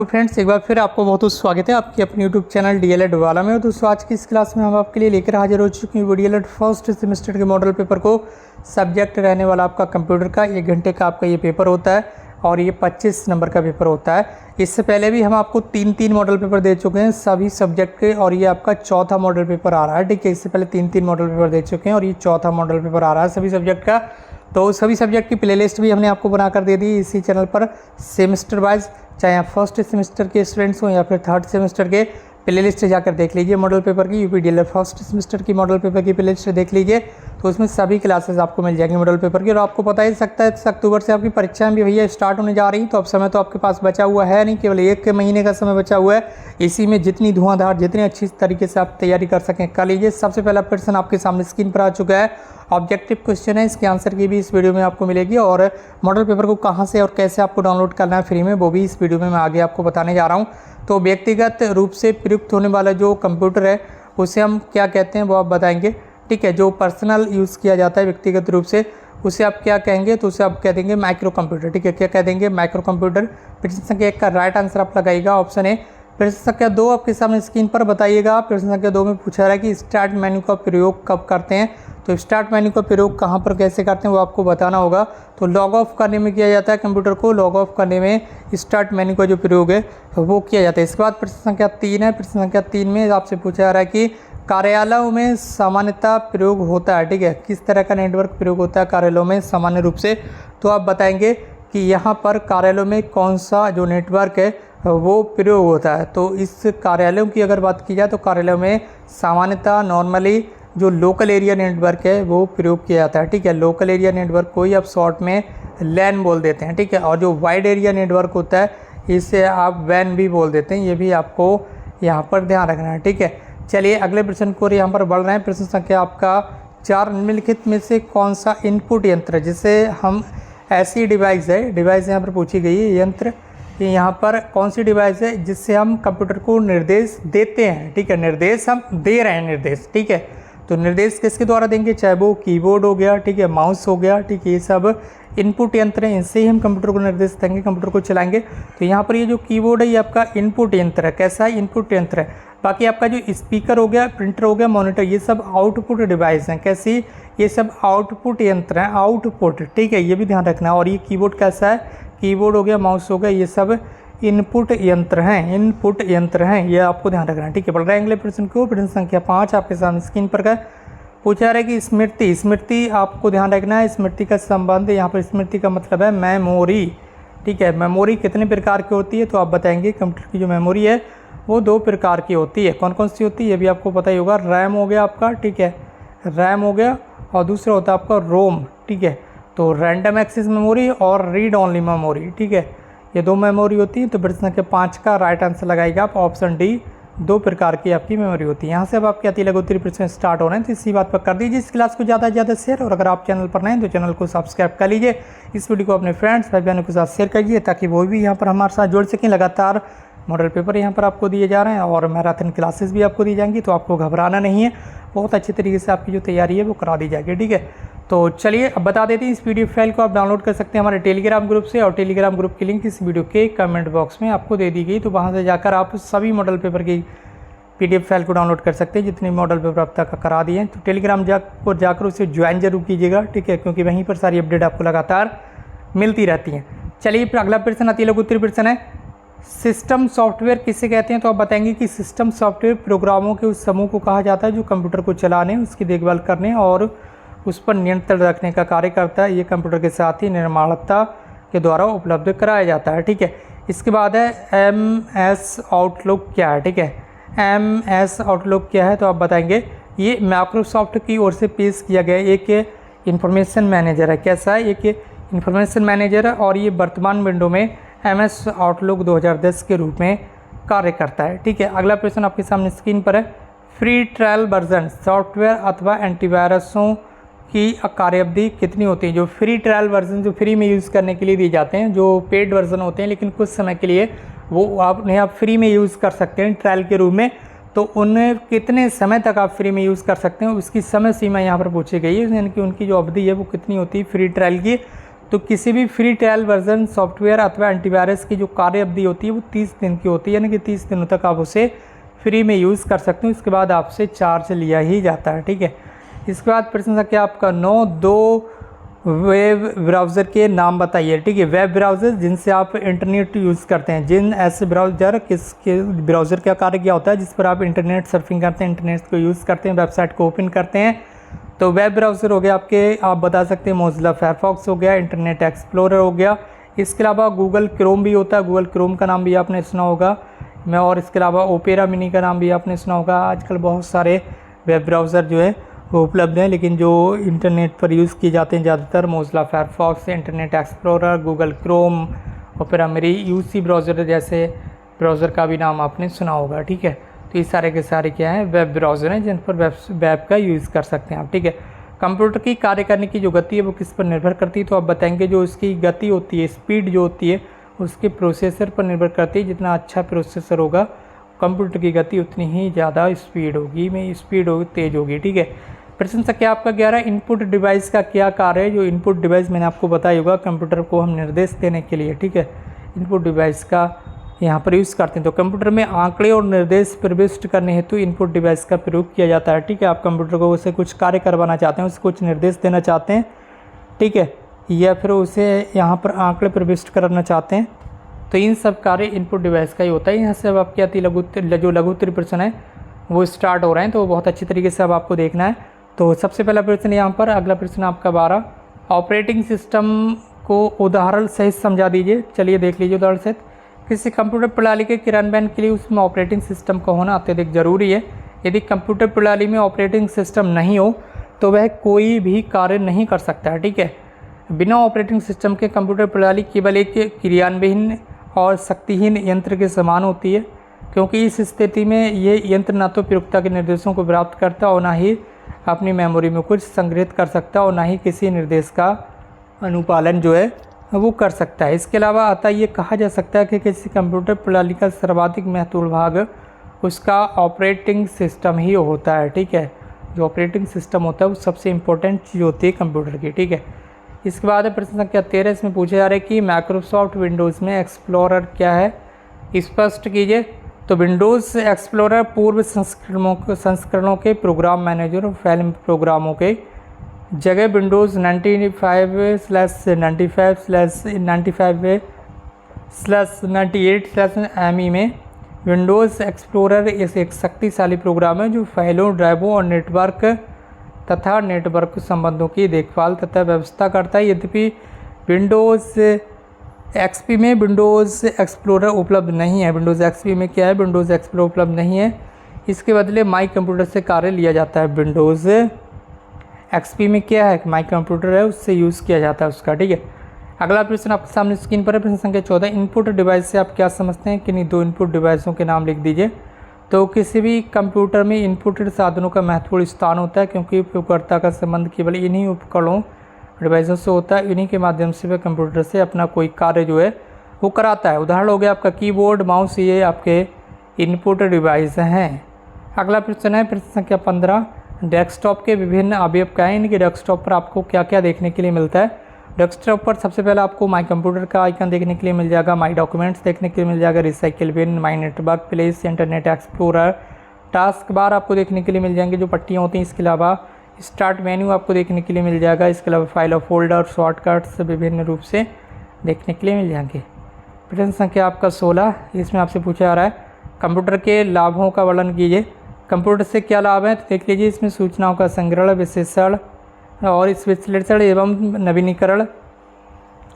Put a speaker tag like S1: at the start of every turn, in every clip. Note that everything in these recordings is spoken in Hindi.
S1: तो फ्रेंड्स एक बार फिर आपको बहुत बहुत स्वागत है आपकी अपने यूट्यूब चैनल डीएलएड वाला में। दोस्तों आज की इस क्लास में हम आपके लिए लेकर हाजिर हो चुके हैं डीएलएड फर्स्ट सेमेस्टर के मॉडल पेपर को। सब्जेक्ट रहने वाला आपका कंप्यूटर का 1 घंटे का आपका ये पेपर होता है और ये 25 नंबर का पेपर होता है। इससे पहले भी हम आपको तीन मॉडल पेपर दे चुके हैं सभी सब्जेक्ट के और ये आपका चौथा मॉडल पेपर आ रहा है। ठीक है, इससे पहले तीन मॉडल पेपर दे चुके हैं और ये चौथा मॉडल पेपर आ रहा है सभी सब्जेक्ट का। तो सभी सब्जेक्ट की प्लेलिस्ट भी हमने आपको बनाकर दे दी इसी चैनल पर सेमेस्टर वाइज, चाहे आप फर्स्ट सेमेस्टर के स्टूडेंट्स हो या फिर थर्ड सेमेस्टर के। प्लेलिस्ट जाकर देख लीजिए मॉडल पेपर की, यूपी डीएलएड फर्स्ट सेमेस्टर की मॉडल पेपर की प्लेलिस्ट देख लीजिए, तो उसमें सभी क्लासेस आपको मिल जाएंगी मॉडल पेपर की। और आपको पता ही सकता है अक्टूबर से आपकी परीक्षाएं भी भैया स्टार्ट होने जा रही, तो अब समय तो आपके पास बचा हुआ है नहीं, केवल 1 महीने का समय बचा हुआ है। इसी में जितनी धुआंधार जितनी अच्छी तरीके से आप तैयारी कर सकें कर लीजिए। सबसे पहला प्रश्न आपके सामने स्क्रीन पर आ चुका है, ऑब्जेक्टिव क्वेश्चन है, इसके आंसर की भी इस वीडियो में आपको मिलेगी। और मॉडल पेपर को कहां से और कैसे आपको डाउनलोड करना है फ्री में, वो भी इस वीडियो में मैं आगे आपको बताने जा रहा हूं। तो व्यक्तिगत रूप से प्रयुक्त होने वाला जो कंप्यूटर है उसे हम क्या कहते हैं वो आप बताएंगे। ठीक है, जो पर्सनल यूज़ किया जाता है व्यक्तिगत रूप से उसे आप क्या कहेंगे, तो उसे आप कह देंगे माइक्रो कंप्यूटर। ठीक है, क्या कह देंगे, माइक्रो कंप्यूटर। प्रश्न संख्या 1 का राइट आंसर आप लगाइएगा ऑप्शन ए। प्रश्न संख्या 2 आपके सामने स्क्रीन पर बताइएगा। प्रश्न संख्या 2 में पूछा रहा है कि स्टार्ट मेन्यू का प्रयोग कब करते हैं, तो स्टार्ट मेन्यू का प्रयोग कहाँ पर कैसे करते हैं वो आपको बताना होगा। तो लॉग ऑफ करने में किया जाता है, कंप्यूटर को लॉग ऑफ करने में स्टार्ट मेन्यू का जो प्रयोग है वो किया जाता है। इसके बाद प्रश्न संख्या 3 है। प्रश्न संख्या 3 में आपसे पूछा जा रहा है कि कार्यालयों में सामान्यतः प्रयोग होता है। ठीक है, किस तरह का नेटवर्क प्रयोग होता है कार्यालयों में सामान्य रूप से, तो आप बताएंगे कि यहाँ पर कार्यालयों में कौन सा जो नेटवर्क है वो प्रयोग होता है। तो इस कार्यालयों की अगर बात की जाए तो कार्यालयों में सामान्यतः नॉर्मली जो लोकल एरिया नेटवर्क है वो प्रयोग किया जाता है। ठीक है, लोकल एरिया नेटवर्क को ही आप शॉर्ट में लैन बोल देते हैं। ठीक है, और जो वाइड एरिया नेटवर्क होता है इसे आप वैन भी बोल देते हैं, ये भी आपको यहाँ पर ध्यान रखना है। ठीक है, चलिए अगले प्रश्न को यहाँ पर बढ़ रहे हैं। प्रश्न संख्या आपका 4 निम्नलिखित में से कौन सा इनपुट यंत्र है जिसे हम ऐसी डिवाइस यहाँ पर पूछी गई है यंत्र, यहाँ पर कौन सी डिवाइस है जिससे हम कंप्यूटर को निर्देश देते हैं। ठीक है, निर्देश हम दे रहे हैं निर्देश। ठीक है, तो निर्देश किसके द्वारा देंगे, चाहे वो कीबोर्ड हो गया, ठीक है, माउस हो गया, ठीक है, ये सब इनपुट यंत्र हैं, इनसे ही हम कंप्यूटर को निर्देश देंगे, कंप्यूटर को चलाएंगे। तो यहाँ पर ये जो कीबोर्ड है ये आपका इनपुट यंत्र है। कैसा है, इनपुट यंत्र है। बाकी आपका जो स्पीकर हो गया, प्रिंटर हो गया, मॉनिटर, ये सब आउटपुट डिवाइस हैं। कैसी, ये सब आउटपुट यंत्र हैं, आउटपुट। ठीक है, ये भी ध्यान रखना है। और ये कीबोर्ड कैसा है, कीबोर्ड हो गया, माउस हो गया, ये सब इनपुट यंत्र हैं, इनपुट यंत्र हैं, ये आपको ध्यान रखना है। ठीक है, बढ़ रहा है अगले प्रश्न को। प्रश्न संख्या 5 आपके सामने स्क्रीन पर का पूछा रहा है कि स्मृति आपको ध्यान रखना है। स्मृति का संबंध, यहाँ पर स्मृति का मतलब है मेमोरी। ठीक है, मेमोरी कितने प्रकार की होती है, तो आप बताएंगे कंप्यूटर की जो मेमोरी है वो 2 प्रकार की होती है। कौन कौन सी होती है ये भी आपको पता ही होगा। रैम हो गया आपका, ठीक है, रैम हो गया, और दूसरा होता है आपका रोम। ठीक है, तो रैंडम एक्सेस मेमोरी और रीड ओनली मेमोरी। ठीक है, ये 2 मेमोरी होती है। तो प्रश्न संख्या 5 का राइट आंसर लगाएगा आप ऑप्शन डी, 2 प्रकार की आपकी मेमोरी होती है। यहाँ से अब आपके अति लघु उत्तरीय प्रश्न स्टार्ट हो रहे हैं, तो इसी बात पर कर दीजिए इस क्लास को ज़्यादा से ज़्यादा शेयर। और अगर आप चैनल पर नए हैं तो चैनल को सब्सक्राइब कर लीजिए। इस वीडियो को अपने फ्रेंड्स भाई बहनों के साथ शेयर करिए ताकि वो भी यहाँ पर हमारे साथ जुड़ सकें। लगातार मॉडल पेपर यहाँ पर आपको दिए जा रहे हैं और मैराथन क्लासेस भी आपको दी जाएंगी, तो आपको घबराना नहीं है, बहुत अच्छे तरीके से आपकी जो तैयारी है वो करा दी जाएगी। ठीक है, तो चलिए अब बता देते हैं इस पीडीएफ फाइल को आप डाउनलोड कर सकते हैं हमारे टेलीग्राम ग्रुप से, और टेलीग्राम ग्रुप की लिंक इस वीडियो के कमेंट बॉक्स में आपको दे दी गई। तो वहाँ से जाकर आप सभी मॉडल पेपर की पीडीएफ फाइल को डाउनलोड कर सकते हैं जितने मॉडल पेपर अब तक करा दिए हैं। तो टेलीग्राम जाकर उसे ज्वाइन जरूर कीजिएगा। ठीक है, क्योंकि वहीं पर सारी अपडेट आपको लगातार मिलती रहती हैं। चलिए फिर अगला प्रश्न अति लघु उत्तरीय प्रश्न है, सिस्टम सॉफ्टवेयर किसे कहते हैं, तो आप बताएंगे कि सिस्टम सॉफ्टवेयर प्रोग्रामों के उस समूह को कहा जाता है जो कंप्यूटर को चलाने, उसकी देखभाल करने और उस पर नियंत्रण रखने का कार्य करता है। ये कंप्यूटर के साथ ही निर्माणता के द्वारा उपलब्ध कराया जाता है। ठीक है, इसके बाद है MS आउटलुक क्या है। ठीक है, MS आउटलुक क्या है, तो आप बताएंगे ये माइक्रोसॉफ्ट की ओर से पेश किया गया एक इंफॉर्मेशन मैनेजर है। कैसा है, एक इंफॉर्मेशन मैनेजर है और ये वर्तमान विंडो में MS आउटलुक 2010 के रूप में कार्य करता है। ठीक है, अगला प्रश्न आपके सामने स्क्रीन पर है, फ्री ट्रायल वर्जन सॉफ्टवेयर अथवा एंटीवायरसों की कार्यावधि कितनी होती है। जो फ्री ट्रायल वर्जन जो फ्री में यूज़ करने के लिए दिए जाते हैं, जो पेड वर्जन होते हैं लेकिन कुछ समय के लिए वो आप फ्री में यूज़ कर सकते हैं ट्रायल के रूप में, तो उन्हें कितने समय तक आप फ्री में यूज़ कर सकते हैं उसकी समय सीमा यहाँ पर पूछी गई है, यानी कि उनकी जो अवधि है वो कितनी होती है फ्री ट्रायल की। तो किसी भी फ्री ट्रायल वर्जन सॉफ्टवेयर अथवा एंटीवायरस की जो कार्य अवधि होती है वो 30 दिन की होती है, यानी कि 30 दिनों तक आप उसे फ्री में यूज़ कर सकते हो। इसके बाद आपसे चार्ज लिया ही जाता है, ठीक है। इसके बाद प्रश्न संख्या आपका 9, 2 वेब ब्राउज़र के नाम बताइए, ठीक है। वेब ब्राउज़र जिनसे आप इंटरनेट यूज़ करते हैं, जिन ऐसे ब्राउज़र किसके ब्राउज़र का कार्य क्या होता है जिस पर आप इंटरनेट सर्फिंग करते हैं, इंटरनेट को यूज़ करते हैं, वेबसाइट को ओपन करते हैं। तो वेब ब्राउज़र हो गया आपके, आप बता सकते हैं मोज़िला फायरफॉक्स हो गया, इंटरनेट एक्सप्लोरर हो गया। इसके अलावा गूगल क्रोम भी होता है, गूगल क्रोम का नाम भी आपने सुना होगा और इसके अलावा ओपेरा मिनी का नाम भी आपने सुना होगा। आजकल बहुत सारे वेब ब्राउज़र जो है वो उपलब्ध हैं, लेकिन जो इंटरनेट पर यूज़ किए जाते हैं ज़्यादातर Mozilla Firefox, internet explorer, Google Chrome, opera mini, UC browser जैसे ब्राउज़र का भी नाम आपने सुना होगा, ठीक है। तो ये सारे के सारे क्या हैं, वेब ब्राउज़र हैं जिन पर वेब का यूज़ कर सकते हैं आप, ठीक है। कंप्यूटर की कार्य करने की जो गति है वो किस पर निर्भर करती है, तो आप बताएंगे जो उसकी गति होती है, स्पीड जो होती है उसके प्रोसेसर पर निर्भर करती है। जितना अच्छा प्रोसेसर होगा कंप्यूटर की गति उतनी ही ज़्यादा स्पीड होगी, तेज़ होगी, ठीक है। प्रश्न संख्या आपका 11, इनपुट डिवाइस का क्या कार्य है। जो इनपुट डिवाइस मैंने आपको बताया होगा कंप्यूटर को हम निर्देश देने के लिए, ठीक है, इनपुट डिवाइस का यहाँ पर यूज़ करते हैं। तो कंप्यूटर में आंकड़े और निर्देश प्रविष्ट करने हेतु इनपुट डिवाइस का प्रयोग किया जाता है, ठीक है। आप कंप्यूटर को उसे कुछ कार्य करवाना चाहते हैं, उसे कुछ निर्देश देना चाहते हैं, ठीक है, या फिर उसे यहाँ पर आंकड़े प्रविष्ट करना चाहते हैं, तो इन सब कार्य इनपुट डिवाइस का ही होता है। यहाँ से अब आपके अति लघुत्तरीय प्रश्न है वो स्टार्ट हो रहे हैं, तो बहुत अच्छी तरीके से अब आपको देखना है। तो सबसे पहला प्रश्न यहाँ पर, अगला प्रश्न आपका 12, ऑपरेटिंग सिस्टम को उदाहरण सहित समझा दीजिए। चलिए देख लीजिए उदाहरण सहित। किसी कंप्यूटर प्रणाली के क्रियान्वयन के लिए उसमें ऑपरेटिंग सिस्टम का होना अत्यधिक जरूरी है। यदि कंप्यूटर प्रणाली में ऑपरेटिंग सिस्टम नहीं हो तो वह कोई भी कार्य नहीं कर सकता है, ठीक है। बिना ऑपरेटिंग सिस्टम के कंप्यूटर प्रणाली केवल एक क्रियान्वयन और शक्तिहीन यंत्र के समान होती है, क्योंकि इस स्थिति में ये यंत्र ना तो प्रयोक्ता के निर्देशों को प्राप्त करता और ना ही अपनी मेमोरी में कुछ संग्रहित कर सकता और ना ही किसी निर्देश का अनुपालन जो है वो कर सकता है। इसके अलावा अतः ये कहा जा सकता है कि किसी कंप्यूटर प्रणाली का सर्वाधिक महत्वपूर्ण भाग उसका ऑपरेटिंग सिस्टम ही होता है, ठीक है। जो ऑपरेटिंग सिस्टम होता है वो सबसे इम्पोर्टेंट चीज़ होती है कंप्यूटर की, ठीक है। इसके बाद है प्रश्न संख्या 13, इसमें पूछा जा रहा है कि माइक्रोसॉफ्ट विंडोज़ में एक्सप्लोरर क्या है, स्पष्ट कीजिए। तो विंडोज़ एक्सप्लोरर पूर्व संस्करणों के प्रोग्राम मैनेजर और फाइल प्रोग्रामों के जगह विंडोज़ 95/95/98/ME में विंडोज़ एक्सप्लोरर एक शक्तिशाली प्रोग्राम है जो फाइलों, ड्राइवों और नेटवर्क संबंधों की देखभाल तथा व्यवस्था करता है। यद्यपि विंडोज़ एक्सपी में विंडोज़ एक्सप्लोरर उपलब्ध नहीं है। विंडोज़ एक्सपी में क्या है, विंडोज़ एक्सप्लोरर उपलब्ध नहीं है, इसके बदले माई कंप्यूटर से कार्य लिया जाता है। विंडोज़ एक्सपी में क्या है, माई कंप्यूटर है, उससे यूज़ किया जाता है उसका, ठीक है। अगला प्रश्न आपके सामने स्क्रीन पर है, प्रश्न संख्या 14, इनपुट डिवाइस से आप क्या समझते हैं, किन्हीं दो इनपुट डिवाइसों के नाम लिख दीजिए। तो किसी भी कंप्यूटर में इनपुट साधनों का महत्वपूर्ण स्थान होता है, क्योंकि उपयोगकर्ता का संबंध केवल इन्हीं उपकरणों डिवाइसों से होता है। इन्हीं के माध्यम से वह कंप्यूटर से अपना कोई कार्य जो है वो कराता है। उदाहरण हो गया आपका कीबोर्ड, माउस, ये आपके इनपुट डिवाइस हैं। अगला प्रश्न है प्रश्न संख्या 15, डेस्कटॉप के विभिन्न अवयव क्या हैं, इनके डेस्कटॉप पर आपको क्या क्या देखने के लिए मिलता है। डेस्कटॉप पर सबसे पहले आपको माई कंप्यूटर का आइकन देखने के लिए मिल जाएगा, माई डॉक्यूमेंट्स देखने के लिए मिल जाएगा, recycle bin, my network places, Internet Explorer, task bar आपको देखने के लिए मिल जाएंगे जो पट्टियाँ होती हैं। इसके अलावा स्टार्ट मेन्यू आपको देखने के लिए मिल जाएगा। इसके अलावा फाइल और फोल्डर, शॉर्टकट्स विभिन्न रूप से देखने के लिए मिल जाएंगे। प्रश्न संख्या आपका 16, इसमें आपसे पूछा जा रहा है कंप्यूटर के लाभों का वर्णन कीजिए। कंप्यूटर से क्या लाभ है, तो देख लीजिए। इसमें सूचनाओं का संग्रहण, विश्लेषण और इस विश्लेषण एवं नवीनीकरण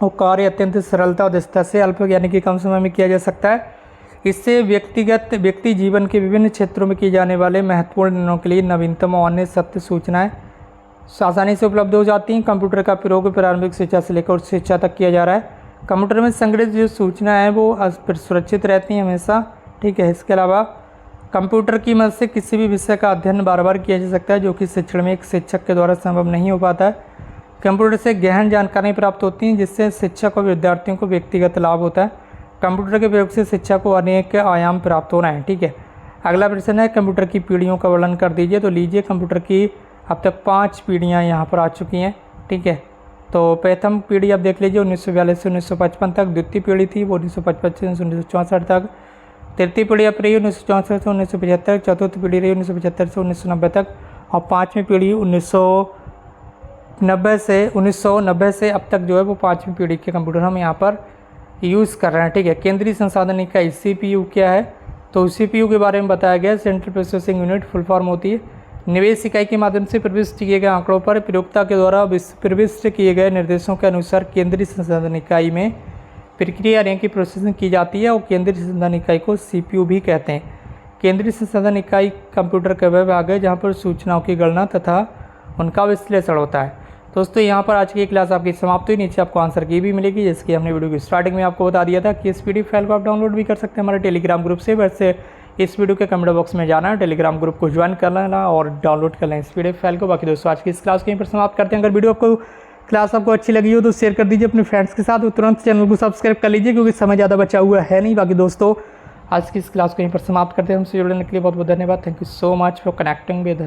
S1: और कार्य अत्यंत सरलता और दक्षता से अल्प यानी कि कम समय में किया जा सकता है। इससे व्यक्ति जीवन के विभिन्न क्षेत्रों में किए जाने वाले महत्वपूर्ण निर्णयों के लिए नवीनतम और अन्य सत्य सूचनाएं आसानी से उपलब्ध हो जाती हैं। कंप्यूटर का प्रयोग प्रारंभिक शिक्षा से लेकर उच्च शिक्षा तक किया जा रहा है। कंप्यूटर में संग्रहित जो सूचनाएं हैं वो सुरक्षित रहती हैं हमेशा, ठीक है। इसके अलावा कंप्यूटर की मदद से किसी भी विषय का अध्ययन बार बार किया जा सकता है, जो कि शिक्षण में एक शिक्षक के द्वारा संभव नहीं हो पाता है। कंप्यूटर से गहन जानकारी प्राप्त होती हैं, जिससे शिक्षक और विद्यार्थियों को व्यक्तिगत लाभ होता है। कंप्यूटर के प्रयोग से शिक्षा को अनेक आयाम प्राप्त हो रहे हैं, ठीक है। अगला प्रश्न है कंप्यूटर की पीढ़ियों का वर्णन कर दीजिए। तो लीजिए, कंप्यूटर की अब तक 5 पीढ़ियाँ यहाँ पर आ चुकी हैं, ठीक है। तो प्रथम पीढ़ी आप देख लीजिए 1942 से 1955 तक, द्वितीय पीढ़ी थी वो 1955 से 1964 तक, तृतीय पीढ़ी अब रही 1964 से 1975, चतुर्थ पीढ़ी रही 1975 से 1990 तक, और पाँचवीं पीढ़ी 1990 से अब तक जो है वो पाँचवीं पीढ़ी के कंप्यूटर हम यहाँ पर यूज़ कर रहे हैं। ठीक है, केंद्रीय संसाधन इकाई CPU क्या है, तो CPU के बारे में बताया गया। Central processing unit full form होती है। निवेश इकाई के माध्यम से प्रविष्ट किए गए आंकड़ों पर प्रयोक्ता के द्वारा प्रविष्ट किए गए निर्देशों के अनुसार केंद्रीय संसाधन इकाई में प्रक्रिया रैंक की प्रोसेसिंग की जाती है और केंद्रीय संसाधन इकाई को CPU भी कहते हैं। केंद्रीय संसाधन इकाई कंप्यूटर का वह भाग है जहाँ पर सूचनाओं की गणना तथा उनका विश्लेषण होता है। दोस्तों यहाँ पर आज की क्लास आपकी समाप्त हुई। नीचे आपको आंसर की भी मिलेगी, जैसे कि हमने वीडियो की स्टार्टिंग में आपको बता दिया था कि इस PDF फाइल को आप डाउनलोड भी कर सकते हैं हमारे टेलीग्राम ग्रुप से। वैसे इस वीडियो के कमेंट बॉक्स में जाना है, टेलीग्राम ग्रुप को ज्वाइन कर लेना और डाउनलोड कर लें इस PDF फाइल को। बाकी दोस्तों आज की इस क्लास को यहीं पर समाप्त करते हैं। अगर वीडियो आपको क्लास आपको अच्छी लगी हो तो शेयर कर दीजिए अपने फ्रेंड्स के साथ, तुरंत चैनल को सब्सक्राइब कर लीजिए क्योंकि समय ज़्यादा बचा हुआ है नहीं। बाकी दोस्तों आज की इस क्लास को यहीं पर समाप्त करते हैं। हमसे जुड़ने के लिए बहुत बहुत धन्यवाद। Thank you so much for connecting with